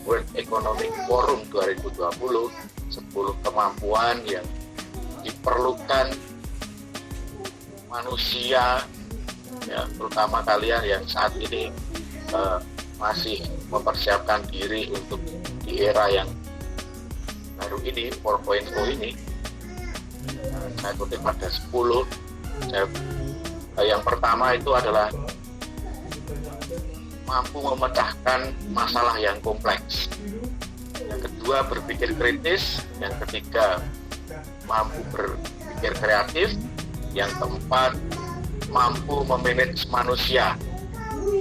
World Economic Forum 2020, 10 kemampuan yang diperlukan manusia, ya, terutama kalian yang saat ini masih mempersiapkan diri untuk di era yang baru ini, 4.0 ini. Saya kutip pada 10. Yang pertama itu adalah mampu memecahkan masalah yang kompleks. Yang kedua, berpikir kritis. Yang ketiga, mampu berpikir kreatif. Yang keempat, mampu memanage manusia.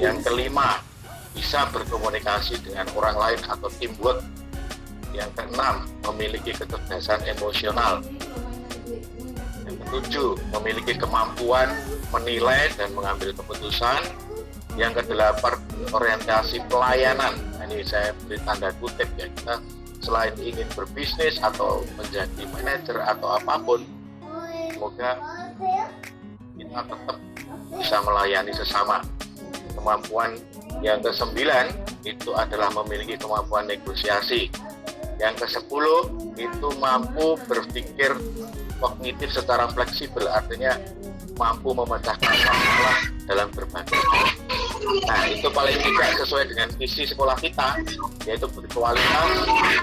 Yang kelima, bisa berkomunikasi dengan orang lain atau teamwork. Yang keenam, memiliki kecerdasan emosional. Yang ketujuh, memiliki kemampuan menilai dan mengambil keputusan. Yang kedelapan, orientasi pelayanan. Ini saya beri tanda kutip ya, kita selain ingin berbisnis atau menjadi manajer atau apapun, semoga kita tetap bisa melayani sesama. Kemampuan yang ke-9 itu adalah memiliki kemampuan negosiasi. Yang ke-10 itu mampu berpikir kognitif secara fleksibel, artinya mampu memecahkan masalah dalam berbagai hal. Nah, itu paling tidak sesuai dengan visi sekolah kita, yaitu berkualitas,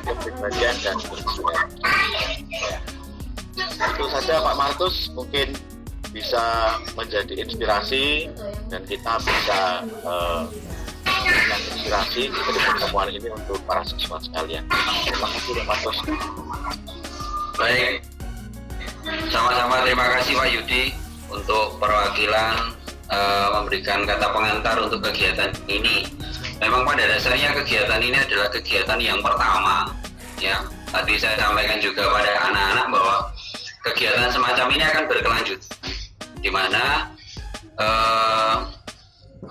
kepribadian, dan bersinergi. Itu saja Pak Markus, mungkin bisa menjadi inspirasi dan kita bisa menginspirasi dari pertemuan ini untuk para siswa sekalian. Terima kasih Pak Markus. Baik, sama-sama terima kasih Pak Yudi untuk perwakilan memberikan kata pengantar untuk kegiatan ini. Memang pada dasarnya kegiatan ini adalah kegiatan yang pertama, ya. Tadi saya sampaikan juga pada anak-anak bahwa kegiatan semacam ini akan berkelanjut, di mana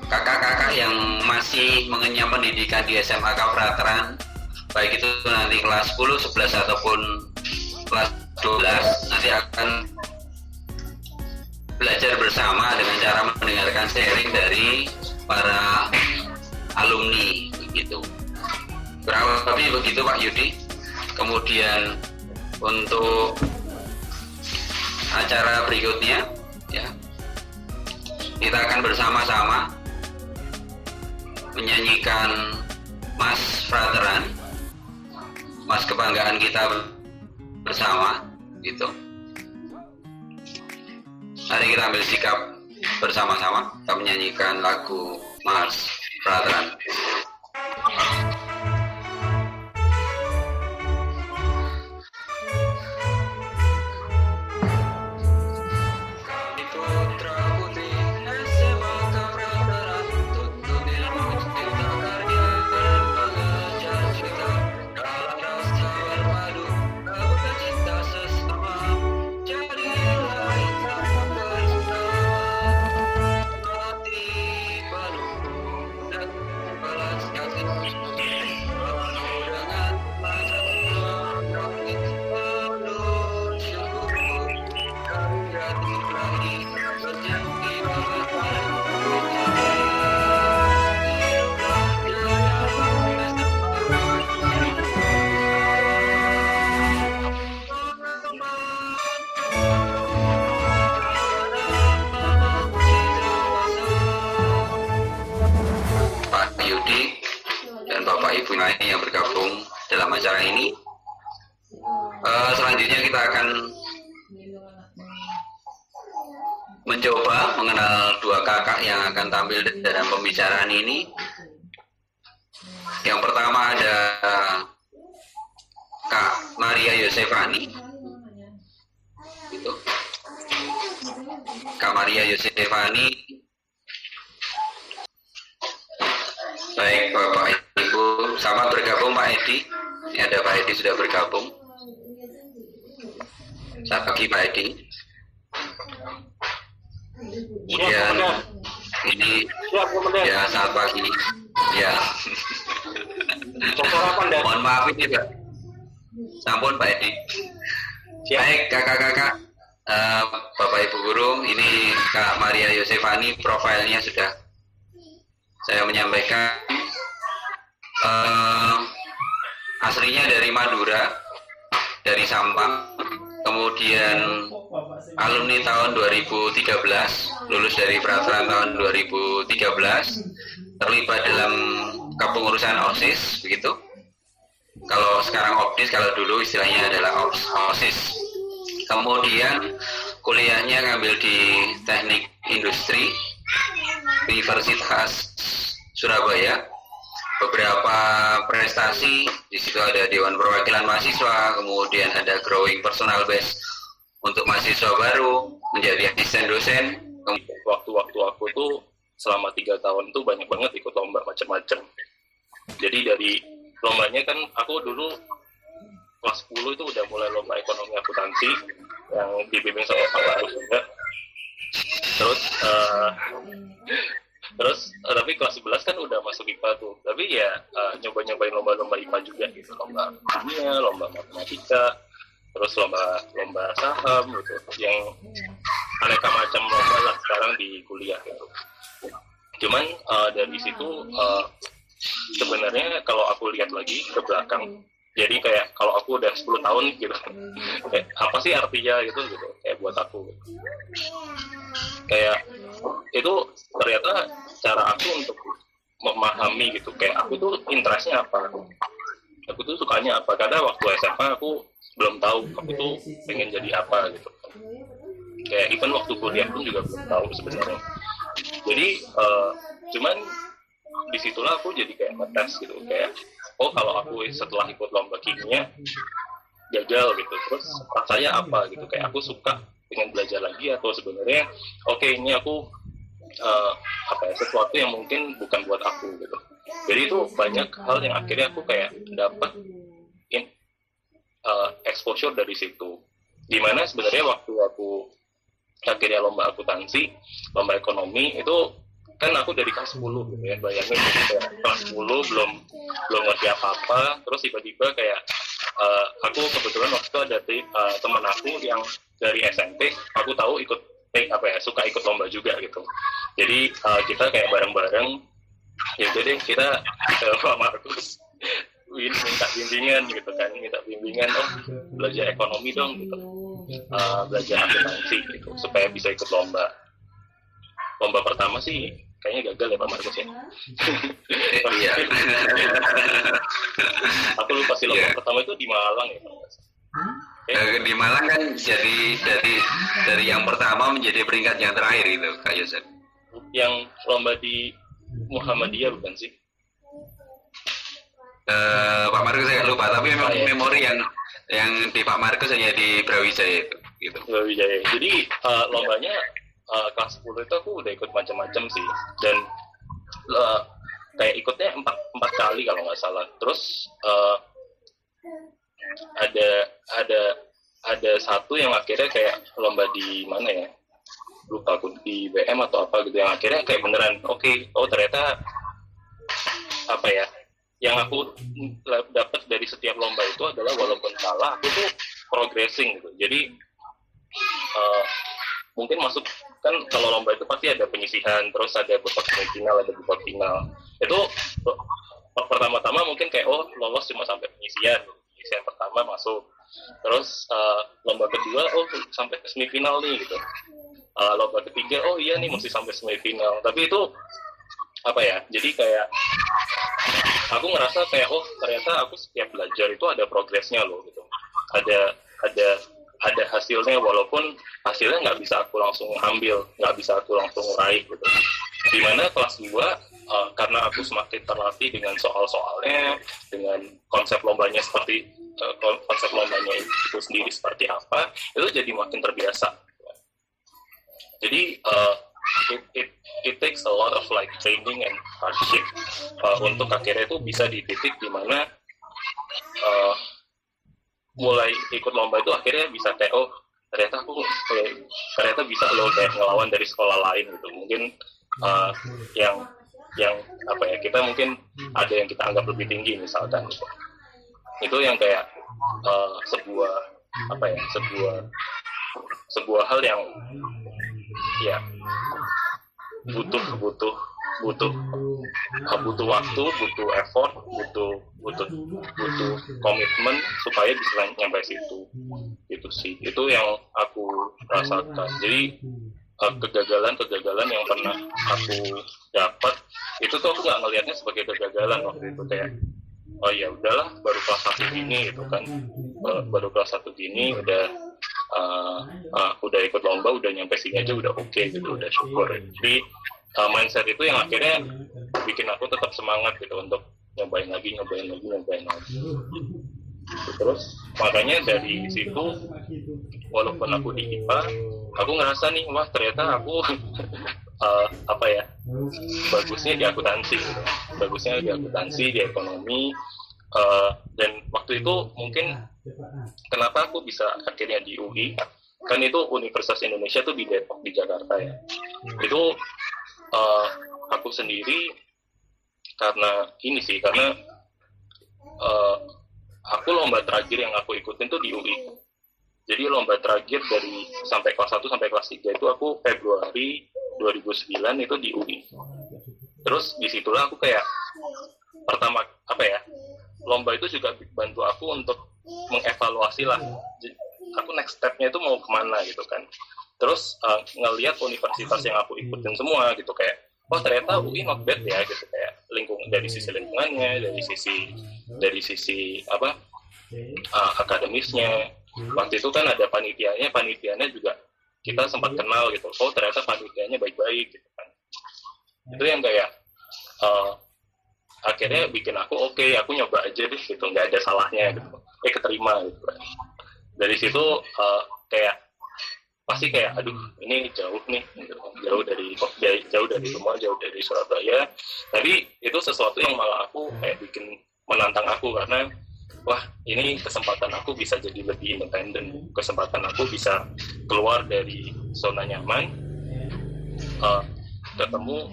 kakak-kakak yang masih mengenyam pendidikan di SMA Kafrateran, baik itu nanti kelas 10, 11 ataupun kelas 12, nanti akan belajar bersama dengan cara mendengarkan sharing dari para alumni, begitu. Kurang lebih begitu Pak Yudi. Kemudian untuk acara berikutnya, ya, kita akan bersama-sama menyanyikan Mas Frateran, Mas kebanggaan kita bersama, gitu. Mari kita ambil sikap bersama-sama, kita menyanyikan lagu Mas Frateran. Yang bergabung dalam acara ini. Selanjutnya kita akan mencoba mengenal dua kakak yang akan tampil dalam pembicaraan ini. Yang pertama ada Kak Maria Yosefani, itu Kak Maria Yosefani. Baik Bapak Ibu, selamat bergabung Pak Edi. Ini ada Pak Edi sudah bergabung. Selamat pagi Pak Edi. Kemudian ini ya selamat pagi. Ya. Mohon maaf ini Pak. Sampun Pak Edi. Baik kakak-kakak, Bapak Ibu guru, ini Kak Maria Yosefani, profilnya sudah saya menyampaikan. aslinya dari Madura, dari Sampang. Kemudian alumni tahun 2013, lulus dari Peraturan tahun 2013, terlibat dalam kepengurusan OSIS, begitu. Kalau sekarang OPDIS, kalau dulu istilahnya adalah OSIS. Kemudian kuliahnya ngambil di Teknik Industri Universitas Surabaya. Beberapa prestasi, di situ ada Dewan Perwakilan Mahasiswa, kemudian ada Growing Personal Base untuk mahasiswa baru, menjadi asisten dosen. Waktu-waktu aku tuh selama 3 tahun tuh banyak banget ikut lomba macam-macam. Jadi dari lombanya kan aku dulu kelas 10 itu udah mulai lomba ekonomi akuntansi yang dibimbing sama Pak Markus juga. Terus tapi kelas 11 kan udah masuk IPA tuh. Tapi ya nyoba-nyobain lomba-lomba IPA juga gitu, lomba kimia, lomba matematika, terus lomba saham gitu. Yang aneka macam lomba lah sekarang di kuliah gitu. Cuman dari situ sebenarnya kalau aku lihat lagi ke belakang, jadi kayak kalau aku udah 10 tahun gitu, kayak apa sih artinya gitu kayak buat aku gitu. Kayak itu ternyata cara aku untuk memahami gitu, kayak aku tuh interestnya apa, aku tuh sukanya apa. Karena waktu SMA aku belum tahu aku tuh pengen jadi apa gitu. Kayak even waktu kuliah pun juga belum tahu sebenarnya. Jadi cuman disitulah aku jadi kayak ngetes gitu, kayak oh kalau aku setelah ikut lomba kimia gagal gitu, terus rasanya apa gitu, kayak aku suka pengen belajar lagi atau sebenarnya oke, ini aku sesuatu yang mungkin bukan buat aku gitu. Jadi itu banyak hal yang akhirnya aku kayak dapat exposure dari situ, dimana sebenarnya waktu aku akhirnya lomba akuntansi, lomba ekonomi itu kan aku dari kelas 10 gitu ya, bayangin kayak kelas 10 belum ngerti apa-apa, terus tiba-tiba kayak aku kebetulan waktu itu ada teman aku yang dari SMP, aku tahu suka ikut lomba juga gitu. Jadi kita kayak bareng-bareng, ya udah deh kita Pak Markus minta bimbingan gitu kan, belajar ekonomi dong gitu, belajar akuntansi gitu supaya bisa ikut lomba. Lomba pertama sih kayaknya gagal ya Pak Markus ya. Iya. Aku lupa sih lomba pertama itu di Malang ya Pak Markus. Di Malang kan jadi dari yang pertama menjadi peringkat yang terakhir itu Kak Yosef. Yang lomba di Muhammadiyah bukan sih? Pak Markus saya lupa, tapi memang memori yang di Pak Markus hanya di Brawijaya itu gitu. Brawijaya. Jadi lombanya kelas 10 itu aku udah ikut macam-macam sih, dan kayak ikutnya 4 kali kalau nggak salah. Terus ada satu yang akhirnya kayak lomba di mana ya, lupa aku, di BM atau apa gitu, yang akhirnya kayak beneran ternyata apa ya, yang aku dapat dari setiap lomba itu adalah walaupun kalah aku tuh progressing gitu. Jadi mungkin masuk kan, kalau lomba itu pasti ada penyisihan, terus ada babak semifinal, ada babak final. Itu pertama-tama mungkin kayak lolos cuma sampai penyisihan pertama masuk, terus lomba kedua sampai semifinal nih gitu, lomba ketiga iya nih mesti sampai semifinal. Tapi itu apa ya, jadi kayak aku ngerasa kayak ternyata aku setiap belajar itu ada progresnya loh gitu, ada hasilnya, walaupun hasilnya nggak bisa aku langsung ambil, nggak bisa aku langsung raih gitu. Dimana kelas 2 karena aku semakin terlatih dengan soal-soalnya, dengan konsep lombanya itu sendiri seperti apa, itu jadi makin terbiasa. Jadi it takes a lot of like training and hardship untuk akhirnya itu bisa di titik dimana mulai ikut lomba itu akhirnya bisa kayak ternyata bisa loh kayak ngelawan dari sekolah lain gitu. Mungkin yang apa ya, kita mungkin ada yang kita anggap lebih tinggi misalkan gitu. Itu yang kayak sebuah hal yang ya butuh butuh butuh waktu, butuh effort, butuh komitmen supaya bisa nyampe situ. Itu sih, itu yang aku rasakan. Jadi kegagalan yang pernah aku dapat itu tuh aku nggak ngelihatnya sebagai kegagalan waktu itu, kayak oh ya udahlah, baru kelas 1 gini gitu kan, baru kelas 1 gini udah ikut lomba, udah nyampe sini aja udah oke gitu, udah syukur. Jadi mindset itu yang akhirnya bikin aku tetap semangat gitu untuk nyobain lagi. Terus makanya dari situ, walaupun aku di IPA, aku ngerasa nih, wah ternyata aku bagusnya di akuntansi gitu. Bagusnya di akuntansi, di ekonomi. Dan waktu itu mungkin kenapa aku bisa akhirnya di UI, kan itu Universitas Indonesia tuh di Depok, di Jakarta ya. Itu aku sendiri karena aku lomba terakhir yang aku ikutin tuh di UI. Jadi lomba terakhir dari sampai kelas 1 sampai kelas 3 itu aku Februari 2009 itu di UI. Terus disitulah aku kayak pertama lomba itu juga bantu aku untuk mengevaluasi lah, aku next step-nya itu mau kemana gitu kan. Terus ngelihat universitas yang aku ikutin semua gitu, kayak wah ternyata UI not bad ya gitu, kayak dari sisi lingkungannya, dari sisi akademisnya. Waktu itu kan ada panitianya juga kita sempat kenal gitu, oh ternyata panitianya baik-baik gitu kan. Itu yang kayak akhirnya bikin aku oke, aku nyoba aja deh gitu, nggak ada salahnya gitu, keterima gitu kan. Dari situ pasti kayak aduh ini jauh nih gitu. jauh dari rumah, jauh dari Surabaya, tapi itu sesuatu yang malah aku kayak bikin menantang aku, karena wah ini kesempatan aku bisa jadi lebih independen, kesempatan aku bisa keluar dari zona nyaman, ketemu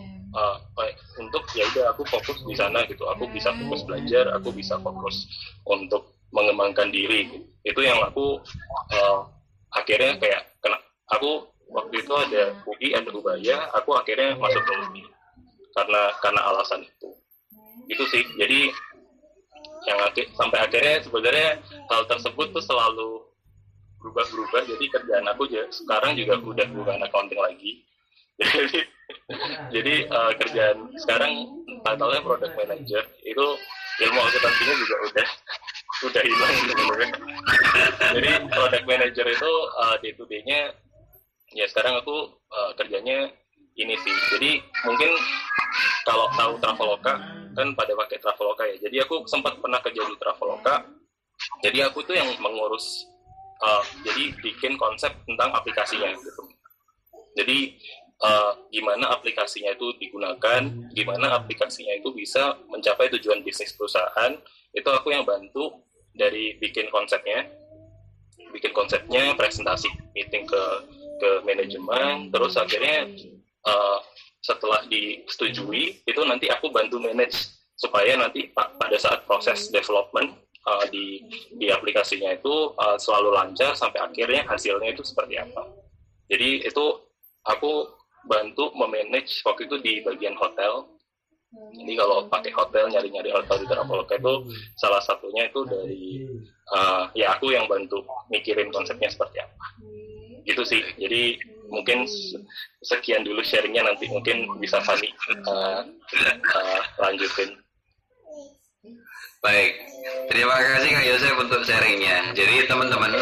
untuk ya udah aku fokus di sana gitu, aku bisa fokus belajar, aku bisa fokus untuk mengembangkan diri gitu. Itu yang aku akhirnya kayak aku waktu itu ada UI, ada Ubaya, aku akhirnya masuk ke UI karena alasan itu sih. Jadi yang sampai akhirnya sebenarnya hal tersebut tuh selalu berubah. Jadi kerjaan aku sekarang juga udah bukan accounting lagi. Jadi kerjaan sekarang title-nya product manager. Itu ilmu akuntansinya juga udah hilang sebenarnya. Jadi product manager itu day to day-nya ya sekarang aku kerjanya ini sih. Jadi mungkin kalau tahu Traveloka kan pada pakai Traveloka ya. Jadi aku sempat pernah kerja di Traveloka. Jadi aku tuh yang mengurus jadi bikin konsep tentang aplikasinya gitu. Jadi gimana aplikasinya itu digunakan, gimana aplikasinya itu bisa mencapai tujuan bisnis perusahaan, itu aku yang bantu dari bikin konsepnya, presentasi, meeting ke manajemen, terus akhirnya setelah disetujui, itu nanti aku bantu manage supaya nanti pada saat proses development di aplikasinya itu selalu lancar sampai akhirnya hasilnya itu seperti apa. Jadi itu aku bantu memanage waktu itu di bagian hotel. Jadi kalau pakai hotel, nyari-nyari hotel di Traveloka itu salah satunya itu dari ya aku yang bantu mikirin konsepnya seperti apa. Gitu sih. Jadi mungkin sekian dulu sharingnya, nanti mungkin bisa Fani lanjutin. Baik, terima kasih Kak Yosef untuk sharingnya. Jadi teman-teman,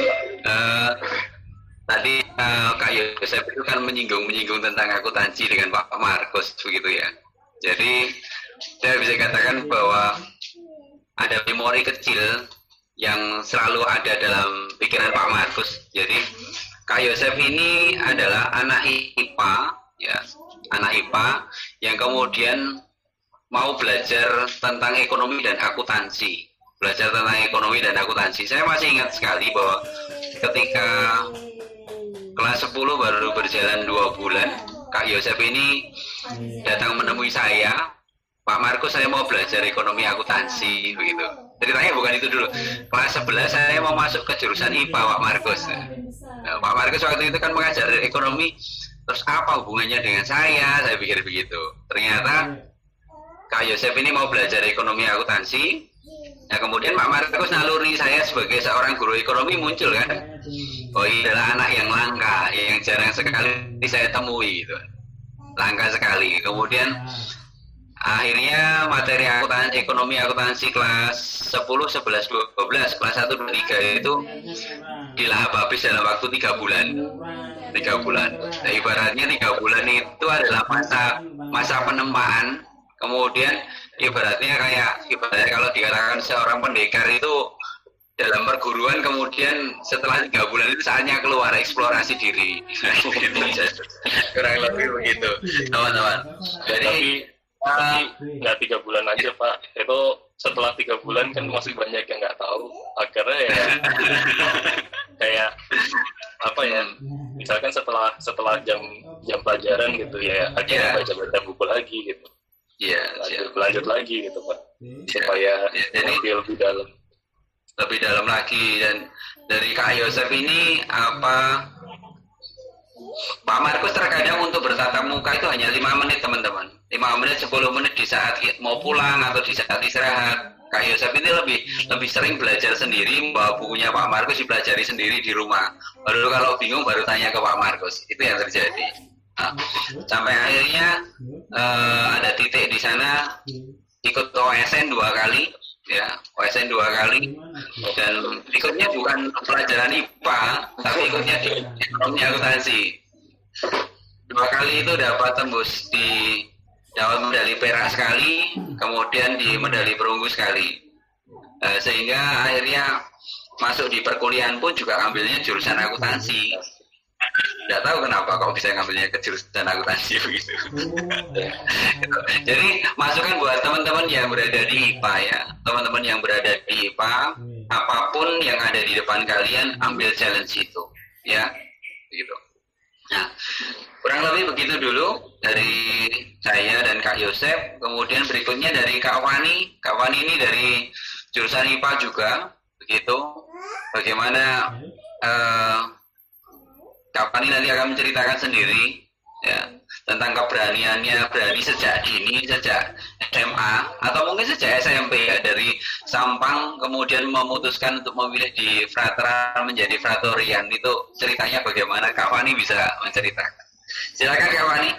tadi Kak Yosef itu kan menyinggung tentang akuntansi dengan Pak Markus begitu ya. Jadi saya bisa katakan bahwa ada memori kecil yang selalu ada dalam pikiran Pak Markus. Jadi Kak Yosef ini adalah anak IPA ya, anak IPA yang kemudian mau belajar tentang ekonomi dan akuntansi. Saya masih ingat sekali bahwa ketika kelas 10 baru berjalan 2 bulan, Kak Yosef ini datang menemui saya, Pak Markus, saya mau belajar ekonomi akuntansi begitu. Ceritanya bukan itu dulu. Kelas 11 saya mau masuk ke jurusan IPA, Pak Markus. Nah, Pak Markus waktu itu kan mengajar ekonomi terus apa hubungannya dengan saya pikir begitu. Ternyata Kak Yosef ini mau belajar ekonomi akuntansi. Nah kemudian Pak Markus naluri saya sebagai seorang guru ekonomi muncul kan. Oh ini adalah anak yang langka, yang jarang sekali saya temui gitu. Langka sekali. Kemudian akhirnya materi ekonomi akuntansi kelas 10, 11, 12, kelas 1, 2, 3 itu dilahap habis dalam waktu 3 bulan. 3 bulan. Nah, ibaratnya 3 bulan itu adalah masa penempaan. Kemudian ibaratnya kalau dikatakan seorang pendekar itu dalam perguruan, kemudian setelah 3 bulan itu saatnya keluar eksplorasi diri. Kurang lebih begitu, teman-teman. Jadi nggak 3 bulan aja Pak, itu setelah 3 bulan kan masih banyak yang nggak tahu. Akhirnya ya kayak apa ya, misalkan setelah jam pelajaran gitu ya, akhirnya baca buku lagi gitu. Iya, lanjut lagi gitu Pak, supaya jadi lebih dalam lagi. Dan dari Kak Yosef ini apa, Pak Markus terkadang untuk bertatap muka itu hanya 5 menit teman-teman, 5 menit 10 menit di saat mau pulang atau di saat istirahat. Kak Yosef ini lebih sering belajar sendiri, bawa bukunya Pak Markus dipelajari sendiri di rumah. Baru kalau bingung baru tanya ke Pak Markus. Itu yang terjadi. Nah, sampai akhirnya ada titik di sana ikut OSN 2 kali, ya OSN 2 kali, dan ikutnya bukan pelajaran IPA, tapi ikutnya di ekonomi akuntansi. 2 kali itu dapat tembus dapat medali perak sekali, kemudian di medali perunggu sekali. Sehingga akhirnya masuk di perkuliahan pun juga ngambilnya jurusan akuntansi. Tidak tahu kenapa kok bisa ngambilnya ke jurusan akuntansi begitu. Jadi masukan buat teman-teman yang berada di IPA ya, teman-teman yang berada di IPA, apapun yang ada di depan kalian, ambil challenge itu, ya, begitu. Nah, kurang lebih begitu dulu dari saya dan Kak Yosef. Kemudian berikutnya dari Kak Fani. Kak Fani ini dari jurusan IPA juga, begitu. Bagaimana Kak Fani nanti akan menceritakan sendiri ya tentang keberaniannya, berani sejak dini, sejak SMA atau mungkin sejak SMP ya, dari Sampang kemudian memutuskan untuk memilih di Frateran menjadi Fratorian. Itu ceritanya bagaimana? Kak Fani bisa menceritakan. Silakan Kak Fani.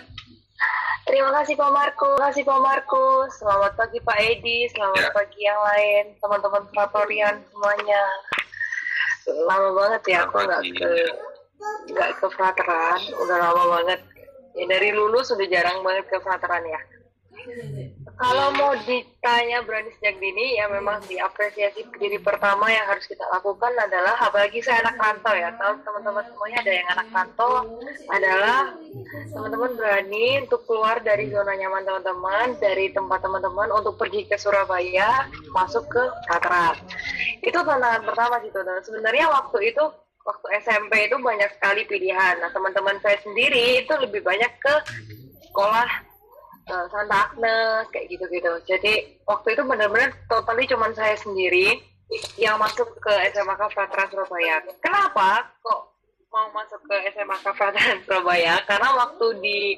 Terima kasih Pak Markus. Selamat pagi Pak Edi, selamat pagi yang lain, teman-teman Fratorian semuanya. Lama banget ya aku nggak ke Frateran, udah lama banget. Ya, dari lulus sudah jarang banget ke Frateran ya. Kalau mau ditanya berani sejak dini, ya memang diapresiasi. Diri pertama yang harus kita lakukan adalah, apalagi saya anak rantau ya, tahu teman-teman semuanya ada yang anak rantau, adalah teman-teman berani untuk keluar dari zona nyaman teman-teman, dari tempat teman-teman untuk pergi ke Surabaya, masuk ke Frateran. Itu tantangan pertama sih, dan sebenarnya waktu SMP itu banyak sekali pilihan. Nah, teman-teman saya sendiri itu lebih banyak ke sekolah Santa Agnes, kayak gitu-gitu. Jadi, waktu itu benar-benar totally cuman saya sendiri yang masuk ke SMAK Frateran Surabaya. Kenapa kok mau masuk ke SMAK Frateran Surabaya? Karena waktu di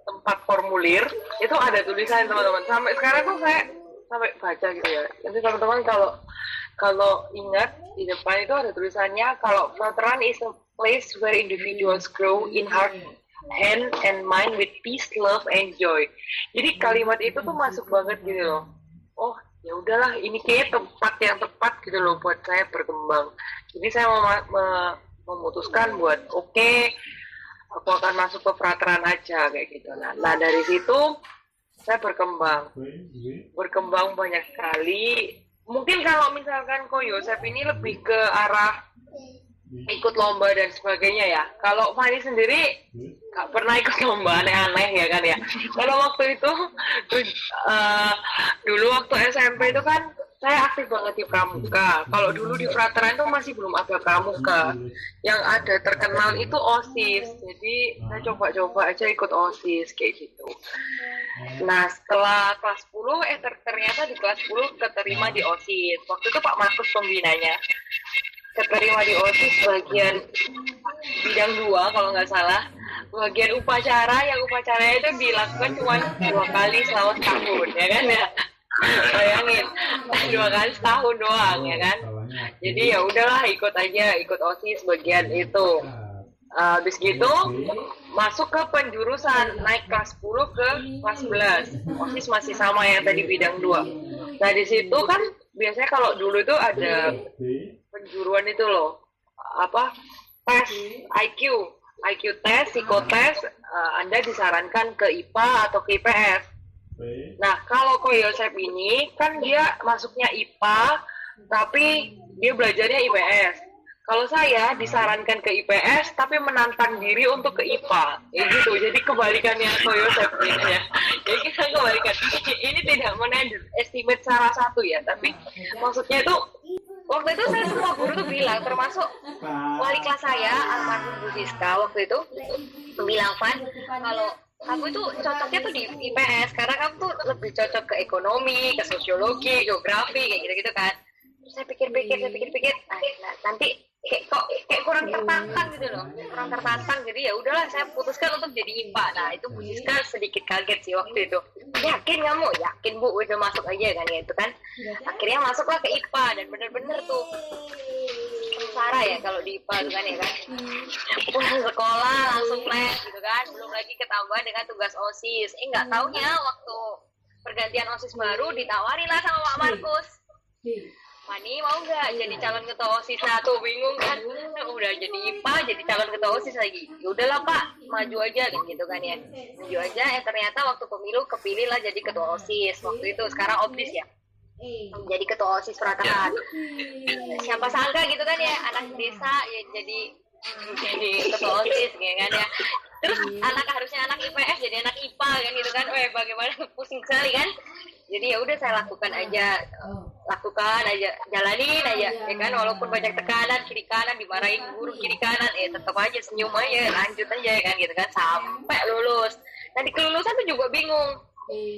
tempat formulir, itu ada tulisan teman-teman. Sampai sekarang tuh saya sampai baca gitu ya. Nanti teman-teman kalau ingat, di depan itu ada tulisannya kalau Frateran is a place where individuals grow in heart, hand and mind with peace, love, and joy. Jadi kalimat itu tuh masuk banget gitu loh. Oh, ya udahlah, ini kayak tempat yang tepat gitu loh buat saya berkembang. Jadi saya memutuskan buat oke, aku akan masuk ke Frateran aja kayak gitu. Nah dari situ saya berkembang banyak sekali. Mungkin kalau misalkan Ko Yosef ini lebih ke arah ikut lomba dan sebagainya ya. Kalau Fani sendiri gak pernah ikut lomba aneh-aneh ya kan ya. Kalau waktu itu dulu waktu SMP itu kan saya aktif banget di pramuka. Kalau dulu di Frateran itu masih belum ada pramuka. Yang ada terkenal itu OSIS. Jadi saya coba-coba aja ikut OSIS kayak gitu. Nah setelah kelas 10 ternyata di kelas 10 keterima di OSIS. Waktu itu Pak Markus pembinanya. Keterima di OSIS bagian bidang 2 kalau nggak salah. bagian upacara yang upacaranya itu dilakukan cuma 2 kali selama setahun ya kan ya. Bayangin 2 kali setahun doang ya kan. Jadi ya udahlah ikut OSIS bagian itu. Habis gitu masuk ke penjurusan, naik kelas 10 ke kelas 11. OSIS masih sama yang tadi bidang 2. Nah di situ kan biasanya kalau dulu itu ada penjuruan itu loh, tes IQ tes, psikotes. Anda disarankan ke IPA atau ke IPS. Nah kalau Ko Yosep ini kan dia masuknya IPA tapi dia belajarnya IPS. Kalau saya disarankan ke IPS tapi menantang diri untuk ke IPA, ya gitu. Jadi kebalikannya Ko Yosep ini ya. Jadi kita kebalikan. Ini tidak men-estimate salah satu ya, tapi maksudnya itu waktu itu saya semua guru tuh bilang, termasuk wali kelas saya almarhum Bu Siska waktu itu bilang, Van, kalau kamu itu cocoknya tuh di IPS karena kamu tuh lebih cocok ke ekonomi, ke sosiologi, geografi kayak gitu-gitu kan. Terus saya pikir-pikir, nanti kayak kurang tertantang gitu loh, jadi ya udahlah saya putuskan untuk jadi IPA. Nah itu Bu Siska sedikit kaget sih waktu itu. Yakin kamu? Yakin Bu, udah masuk aja kan ya itu kan. Akhirnya masuklah ke IPA dan bener-bener tuh sengsara ya kalau di IPA tuh kan ya kan. Pulang sekolah langsung les gitu kan, belum lagi ketambah dengan tugas OSIS. Nggak taunya waktu pergantian OSIS baru ditawari lah sama Pak Markus. Fani mau nggak jadi calon ketua OSIS? Nah tuh bingung kan, udah jadi IPA jadi calon ketua OSIS lagi. Yaudahlah Pak, maju aja kan gitu kan ya, maju aja. Ternyata waktu pemilu kepilih lah jadi ketua OSIS waktu itu. Sekarang OPDIS ya, jadi ketua OSIS Prateran. Siapa sangka gitu kan ya, anak desa ya jadi ketua OSIS ya kan ya. Terus harusnya anak IPS jadi anak IPA kan gitu kan. Bagaimana pusing sekali kan. Jadi ya udah saya lakukan aja, jalanin aja ya kan, walaupun banyak tekanan kiri kanan, dimarahin guru kiri kanan, tetap aja senyum aja, lanjut aja kan gitu kan sampai lulus. Nah di kelulusan tuh juga bingung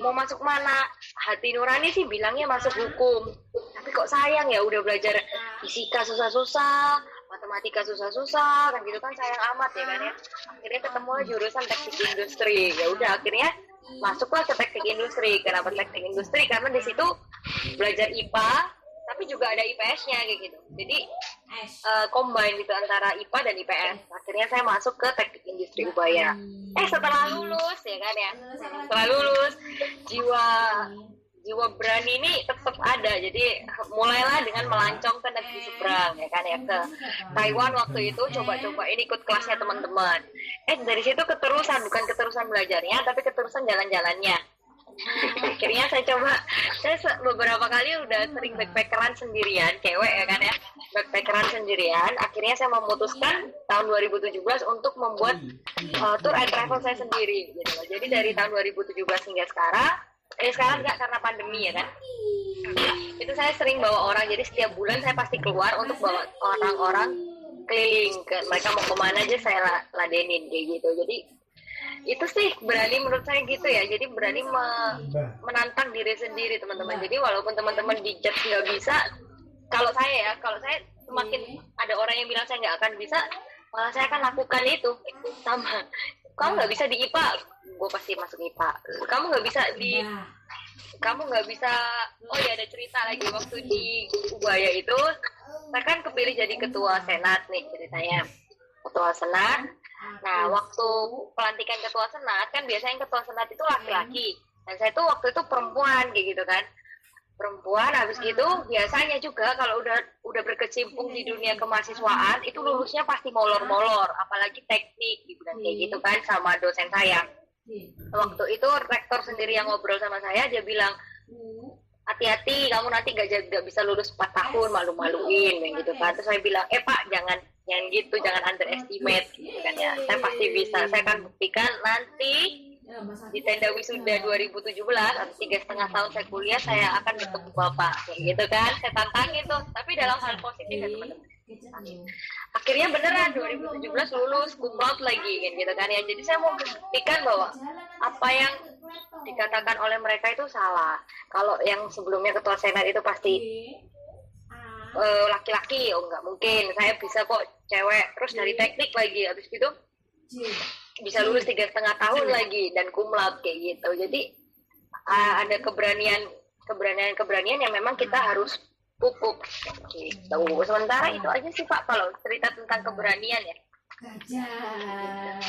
mau masuk mana. Hati nurani sih bilangnya masuk hukum, tapi kok sayang ya udah belajar fisika susah-susah, matematika susah-susah kan gitu kan, sayang amat ya kan ya. Akhirnya ketemu jurusan teknik industri. Ya udah akhirnya masuklah ke teknik industri. Kenapa teknik industri? Karena di situ belajar IPA tapi juga ada IPS-nya kayak gitu. Jadi combine gitu antara IPA dan IPS. Akhirnya saya masuk ke teknik industri Ubaya. Setelah lulus ya kan ya. Setelah lulus jiwa berani ini tetap ada. Jadi mulailah dengan melancong ke negeri seberang ya kan ya, ke Taiwan waktu itu, coba-cobain ikut kelasnya teman-teman. Dari situ bukan keterusan belajarnya tapi keterusan jalan-jalannya. Akhirnya saya beberapa kali udah sering backpackeran sendirian, cewek ya kan ya, backpackeran sendirian. Akhirnya saya memutuskan tahun 2017 untuk membuat tour and travel saya sendiri gitu. Jadi dari tahun 2017 hingga sekarang enggak karena pandemi ya kan. Itu saya sering bawa orang, jadi setiap bulan saya pasti keluar untuk bawa orang-orang keliling, mereka mau kemana aja saya ladenin kayak gitu. Jadi itu sih berani menurut saya gitu ya, jadi berani menantang diri sendiri teman-teman. Jadi walaupun teman-teman dijudge nggak bisa, kalau saya semakin ada orang yang bilang saya nggak akan bisa, malah saya akan lakukan itu. Sama, kamu nggak bisa di IPA, gue pasti masuk IPA. Kamu nggak bisa, oh ya ada cerita lagi waktu di Ubaya itu, saya kan kepilih jadi ketua senat nih ceritanya, ketua senat. Nah waktu pelantikan ketua senat kan biasanya ketua senat itu laki-laki, dan saya tuh waktu itu perempuan kayak gitu kan, perempuan. Habis gitu biasanya juga kalau udah berkecimpung di dunia kemahasiswaan itu lulusnya pasti molor-molor, apalagi teknik gitu kan kayak gitu kan. Sama dosen saya waktu itu, rektor sendiri yang ngobrol sama saya, dia bilang hati-hati kamu nanti gak bisa lulus 4 tahun, malu-maluin kayak gitu kan. Terus saya bilang Pak jangan gitu, jangan underestimate gitu kan ya, saya pasti bisa, saya akan buktikan nanti di tenda wisuda 2017 atau 3,5 tahun saya kuliah, saya akan bertemu Bapak kayak gitu kan. Saya tantangin tuh, tapi dalam hal positif ya teman-teman. Akhirnya beneran 2017 lulus cum laude lagi gitu kan ya. Jadi saya mau buktikan bahwa apa yang dikatakan oleh mereka itu salah. Kalau yang sebelumnya ketua senat itu pasti laki-laki, nggak mungkin, saya bisa kok cewek, terus dari teknik lagi. Habis gitu bisa lulus 3,5 tahun lagi dan cum laude kayak gitu. Jadi ada keberanian yang memang kita harus pupuk gitu. Sementara itu aja sih Pak kalau cerita tentang keberanian ya. Nah,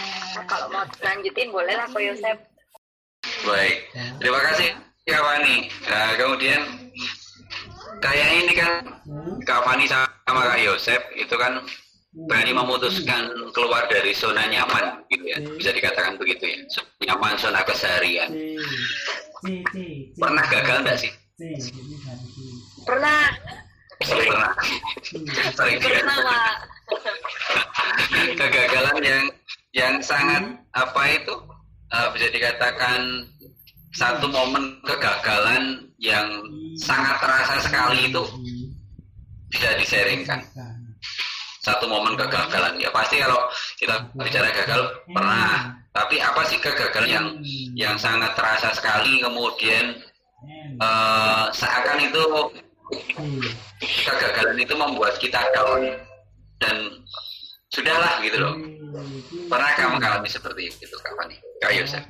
kalau mau lanjutin boleh lah Pak Yosep. Baik, terima kasih Kak Fani. Nah, kemudian kayak ini kan Kak Fani sama Kak Yosep itu kan berani memutuskan keluar dari zona nyaman gitu ya, bisa dikatakan begitu ya, zona nyaman, zona keseharian. Pernah gagal nggak sih? Pernah. Sering Pak. Kegagalan yang sangat apa itu bisa dikatakan satu momen kegagalan yang sangat terasa sekali itu bisa disaringkan. Satu momen kegagalan ya pasti kalau kita bicara gagal pernah, tapi apa sih kegagalan yang sangat terasa sekali kemudian seakan itu kegagalan itu membuat kita down dan sudahlah gitu loh. Pernah kamu mengalami seperti itu Kak Fani? Kak Yosef?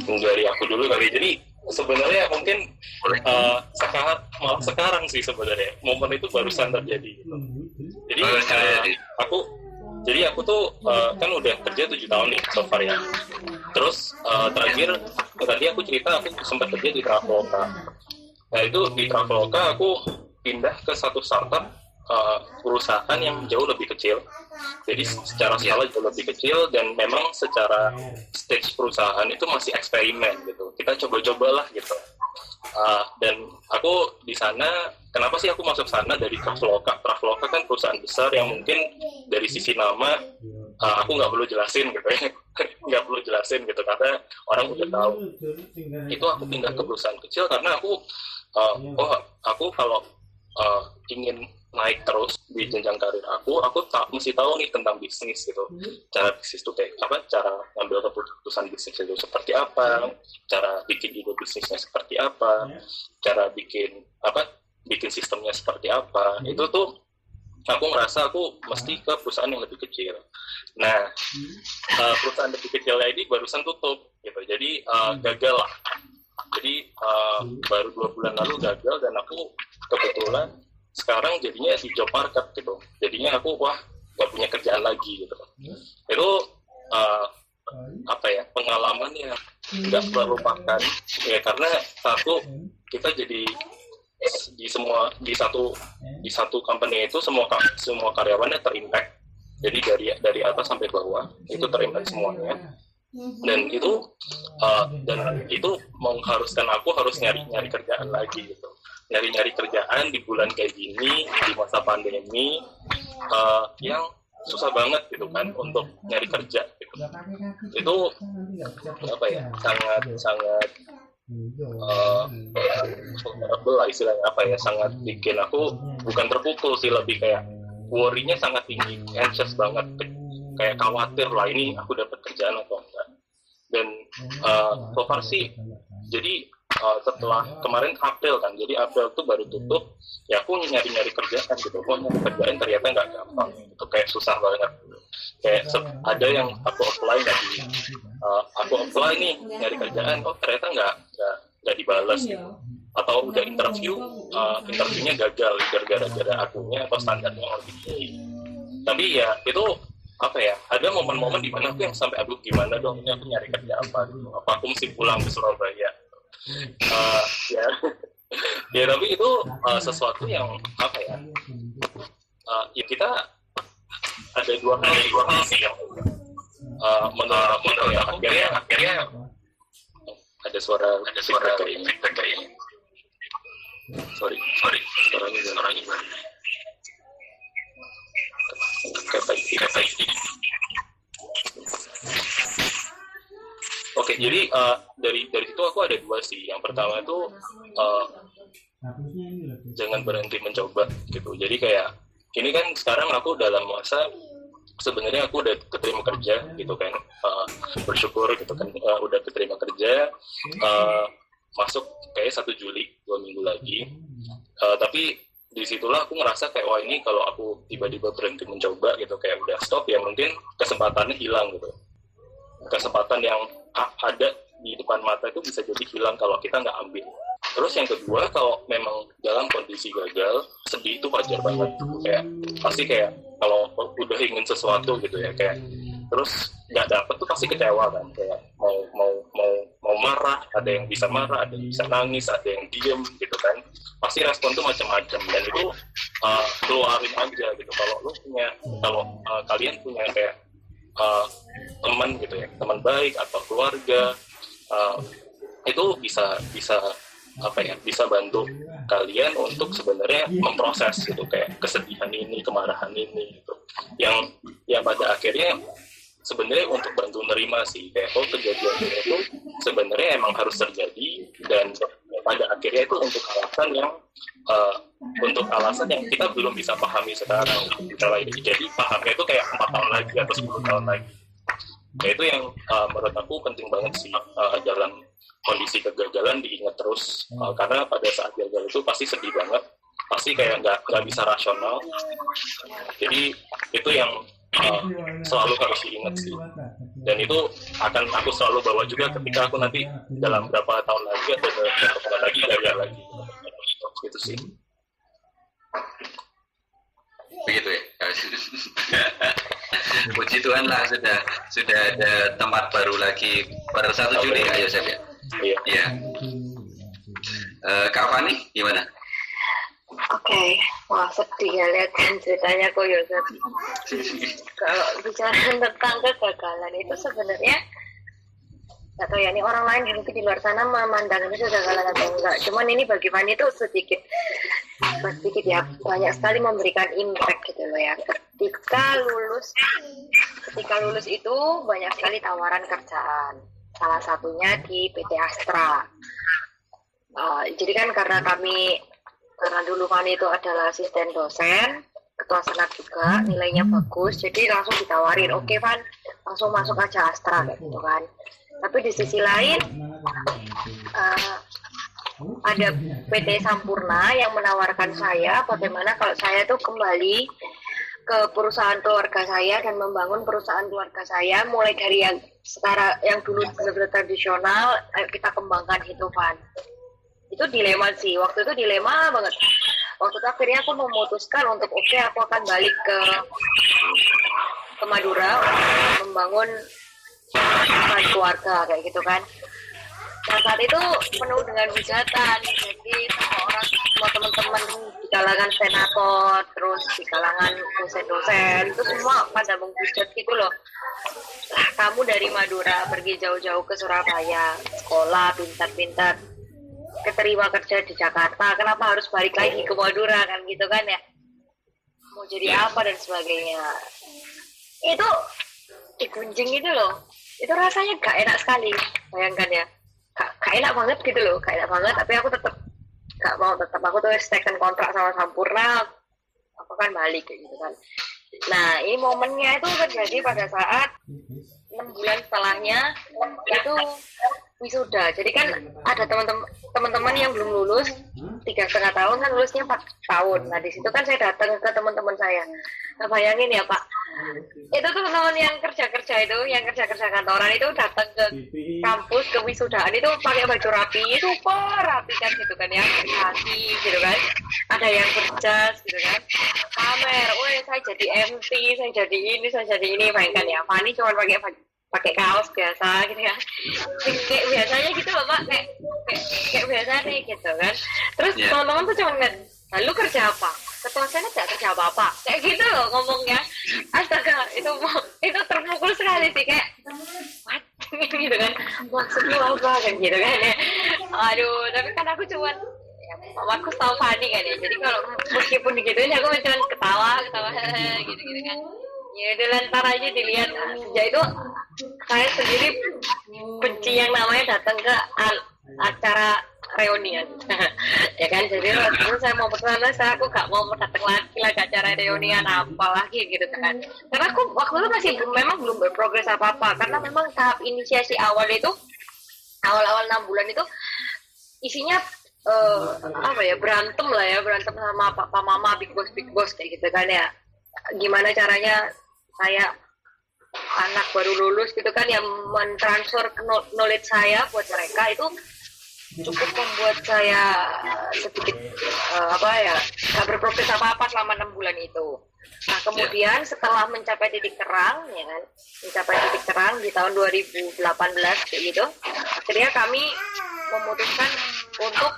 Dari aku dulu kali. Jadi sebenarnya mungkin sekarang sih sebenarnya momen itu barusan terjadi. Jadi aku tuh kan udah kerja 7 tahun nih so far ya. Terus terakhir tadi aku cerita aku sempat kerja di Traveloka. Nah itu di Traveloka aku pindah ke satu startup perusahaan yang jauh lebih kecil. Jadi secara skala jauh lebih kecil dan memang secara stage perusahaan itu masih eksperimen gitu. Kita coba-cobalah gitu. Dan aku di sana, kenapa sih aku masuk sana dari Traveloka? Traveloka kan perusahaan besar yang mungkin dari sisi nama aku nggak perlu jelasin gitu ya. Nggak perlu jelasin gitu karena orang udah tahu. Itu aku pindah ke perusahaan kecil karena aku kalau ingin naik terus di jenjang karir aku mesti tahu nih tentang bisnis gitu. Cara bisnis itu kayak apa, cara ngambil keputusan bisnis itu seperti apa, cara bikin ide bisnisnya seperti apa, cara bikin sistemnya seperti apa. Itu tuh aku ngerasa aku mesti ke perusahaan yang lebih kecil. Nah, perusahaan lebih kecilnya ini barusan tutup gitu. Jadi gagal lah. Jadi baru 2 bulan lalu gagal dan aku kebetulan sekarang jadinya di job market gitu. Jadinya aku gak punya kerjaan lagi gitu. Itu pengalaman yang nggak terlupakan ya, karena satu kita jadi di satu company itu semua karyawannya terimpact. Jadi dari atas sampai bawah itu terimpact semuanya. Dan itu mengharuskan aku harus nyari kerjaan lagi gitu. Nyari kerjaan di bulan kayak gini, di masa pandemi yang susah banget gitu kan untuk nyari kerja gitu. Itu sangat istilahnya sangat bikin aku bukan terpukul sih, lebih kayak worry-nya sangat tinggi, anxious banget, kayak khawatir lah ini aku dapat kerjaan atau enggak. Dan so far sih jadi setelah kemarin April kan, jadi April tuh baru tutup ya, aku nyari kerjaan gitu. Nyari kerjaan ternyata nggak gampang, itu kayak susah banget. Kayak ada yang aku apply nih nyari kerjaan, ternyata nggak dibalas gitu. Atau udah interviewnya gagal gara-gara akunya atau standarnya yang lebih tinggi. Tapi ya itu ada momen-momen di mana aku yang sampai aduh gimana dong ini aku nyari kerja apa gitu. Apa aku mesti pulang ke Surabaya? Ya tapi itu sesuatu yang ya kita ada dua hal sih yang menurut aku ya akhirnya ada suara feedback kayak ini. Sorry suaranya kayak baik. Oke, jadi dari situ aku ada 2 sih. Yang pertama itu jangan berhenti mencoba gitu. Jadi kayak ini kan sekarang aku dalam masa sebenarnya aku udah keterima kerja gitu kan, bersyukur gitu kan, udah keterima kerja, masuk kayak 1 Juli 2 minggu lagi. Tapi disitulah aku ngerasa kayak wah ini kalau aku tiba-tiba berhenti mencoba gitu kayak udah stop ya mungkin kesempatannya hilang gitu. Kesempatan yang ada di depan mata itu bisa jadi hilang kalau kita nggak ambil. Terus yang kedua, kalau memang dalam kondisi gagal, sedih itu wajar banget. Kayak pasti kayak kalau udah ingin sesuatu gitu ya, kayak terus nggak dapet tuh pasti kecewa kan. Kayak mau marah, ada yang bisa marah, ada yang bisa nangis, ada yang diem gitu kan. Pasti respon tuh macam-macam dan itu keluarin aja gitu. Kalau kalian punya kayak teman gitu ya, teman baik atau keluarga, itu bisa bantu kalian untuk sebenarnya memproses gitu kayak kesedihan ini, kemarahan ini gitu. Yang pada akhirnya sebenarnya untuk bantu nerima sih kayak kejadian itu sebenarnya emang harus terjadi dan pada akhirnya itu untuk alasan yang kita belum bisa pahami sekarang. Jadi pahamnya itu kayak 4 tahun lagi atau 10 tahun lagi. Ya itu yang menurut aku penting banget sih dalam kondisi kegagalan diingat terus karena pada saat gagal itu pasti sedih banget, pasti kayak nggak bisa rasional. Jadi itu yang selalu harus diingat sih, dan itu akan aku selalu bawa juga ketika aku nanti dalam berapa tahun lagi atau berapa bulan lagi gagal lagi gitu sih. Begitu ya. Puji Tuhan lah sudah ada tempat baru lagi per 1 Juli ya Yosef ya. Iya. Kak Fani gimana? Oke, wah sedih ya lihat ceritanya kok Yosef. Kalau bicara tentang kegagalan itu sebenarnya nggak tahu ya, ini orang lain mungkin di luar sana memandang itu kegagalan atau enggak. Cuman ini bagi Fani itu sedikit ya, banyak sekali memberikan impact gitu loh ya. Ketika lulus itu banyak sekali tawaran kerjaan. Salah satunya di PT Astra. Jadi kan karena dulu Fani itu adalah asisten dosen, ketua senat juga, nilainya bagus, jadi langsung ditawarin, oke Van, langsung masuk aja Astra kayak gitu kan. Tapi di sisi lain ada PT Sampurna yang menawarkan saya bagaimana kalau saya tuh kembali ke perusahaan keluarga saya dan membangun perusahaan keluarga saya mulai dari yang dulu benar-benar tradisional, ayo kita kembangkan itu Van. Itu dilema sih, waktu itu dilema banget. Waktu itu akhirnya aku memutuskan untuk aku akan balik ke Madura membangun keluarga kayak gitu kan. Nah saat itu penuh dengan hujatan, jadi semua teman-teman di kalangan senator, terus di kalangan dosen-dosen itu semua pada menghujat gitu loh. Kamu dari Madura pergi jauh-jauh ke Surabaya, sekolah pintar-pintar, keterima kerja di Jakarta, kenapa harus balik lagi ke Madura kan gitu kan ya, mau jadi apa dan sebagainya. Itu digunjing itu loh, itu rasanya gak enak sekali, bayangkan ya, gak enak banget gitu loh, gak enak banget. Tapi aku tetap aku tuh second kontrak sama Sampurna, aku kan balik kayak gitu kan. Nah ini momennya itu terjadi pada saat 6 bulan setelahnya itu wisuda. Jadi kan ada teman-teman yang belum lulus 3,5 tahun kan, lulusnya 4 tahun. Nah di situ kan saya datang ke teman-teman saya. Nah bayangin ya Pak, itu tuh teman yang kerja kantoran itu datang ke kampus ke wisudaan itu pakai baju rapi, super rapi kan gitu kan ya, kaki gitu kan, ada yang berjas gitu kan, pamer, saya jadi MC, saya jadi ini, bayangkan ya, Fani cuma pakai kaos biasa gitu ya, kayak biasanya gitu loh Pak, kayak biasa nih gitu kan. Terus teman-teman tuh cuma ngeliat, lalu kerja apa? Ketua senat gak kerja apa-apa, kayak gitu loh ngomongnya. Astaga, itu terpukul sekali sih, kayak what? Gitu kan, maksudnya apa kan gitu kan ya. Aduh, tapi kan aku cuman Markus tahu Fani kan ya, jadi kalau meskipun digituin aku cuma ketawa gitu kan. Ya udah lantar aja dilihat. Sejak itu saya sendiri benci yang namanya datang ke acara reunian. Ya kan, jadi waktu saya mau pesan, aku gak mau datang lagi lah ke acara reunian apalagi gitu kan. Karena aku waktu itu masih memang belum berprogres apa-apa, karena memang tahap inisiasi awal 6 bulan itu isinya apa ya, berantem sama papa mama, big boss kayak gitu kan ya. Gimana caranya saya anak baru lulus gitu kan yang mentransfer knowledge saya buat mereka, itu cukup membuat saya sedikit gak berprogres apa-apa selama 6 bulan itu. Nah kemudian setelah mencapai titik terang ya kan, di tahun 2018 kayak gitu, akhirnya kami memutuskan untuk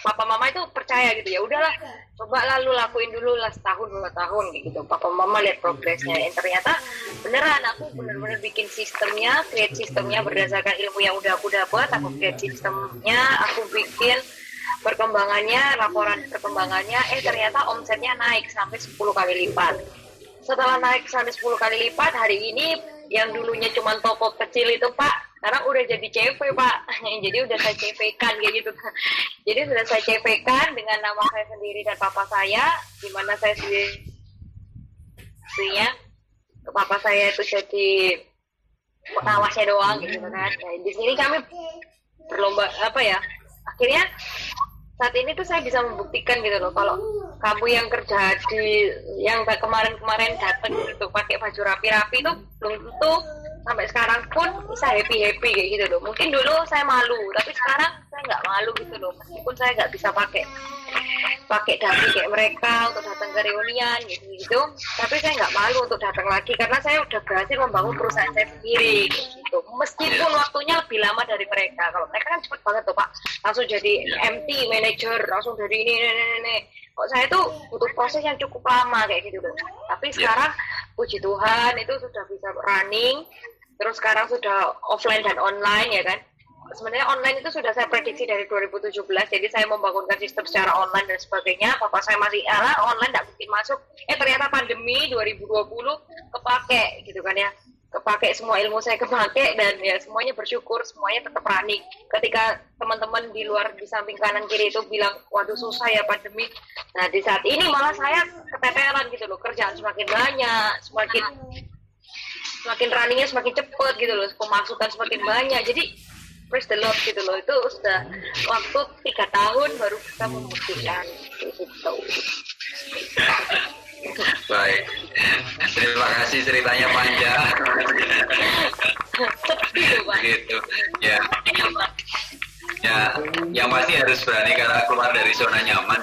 papa mama itu percaya gitu, ya udahlah coba lalu lakuin dulu lah setahun 2 tahun gitu. Papa mama lihat progresnya, dan ternyata beneran aku bener-bener bikin sistemnya, create sistemnya berdasarkan ilmu yang udah aku dapat. Aku create sistemnya, aku bikin laporan perkembangannya, ternyata omsetnya naik sampai 10 kali lipat. Setelah naik sampai 10 kali lipat, hari ini yang dulunya cuma toko kecil itu Pak, sekarang udah jadi CV Pak. Jadi udah saya CV-kan kayak gitu. Jadi sudah saya CV-kan dengan nama saya sendiri dan papa saya, di mana saya sendirinya papa saya itu jadi pengawasnya doang gitu kan. Nah, di sini kami berlomba akhirnya saat ini tuh saya bisa membuktikan gitu loh, kalau kamu yang kerja yang kemarin datang gitu pakai baju rapi-rapi tuh belum tentu sampai sekarang pun bisa happy kayak gitu loh. Mungkin dulu saya malu, tapi sekarang saya nggak malu gitu loh, meskipun saya nggak bisa pakai dasi kayak mereka untuk datang ke reunian gitu, tapi saya nggak malu untuk datang lagi karena saya udah berhasil membangun perusahaan saya sendiri gitu. Meskipun waktunya lebih lama dari mereka, kalau mereka kan cepet banget tuh Pak, langsung jadi MT manager, langsung dari ini. Kok saya tuh butuh proses yang cukup lama kayak gitu loh. Tapi sekarang puji Tuhan itu sudah bisa running, terus sekarang sudah offline dan online ya kan. Sebenarnya online itu sudah saya prediksi dari 2017, jadi saya membangunkan sistem secara online dan sebagainya. Papa saya masih online nggak mungkin masuk, ternyata pandemi 2020 kepake gitu kan ya, kepake semua ilmu saya kepake, dan ya semuanya bersyukur, semuanya tetap running. Ketika teman-teman di luar di samping kanan kiri itu bilang waduh susah ya pandemi, nah di saat ini malah saya keteteran gitu loh, kerjaan semakin banyak, semakin runningnya semakin cepet gitu loh, pemasukan semakin banyak. Jadi praise the Lord gitu loh, itu sudah waktu 3 tahun baru kita membuktikan gitu. Baik, terima kasih, ceritanya panjang. Gitu ya, yang pasti harus berani karena keluar dari zona nyaman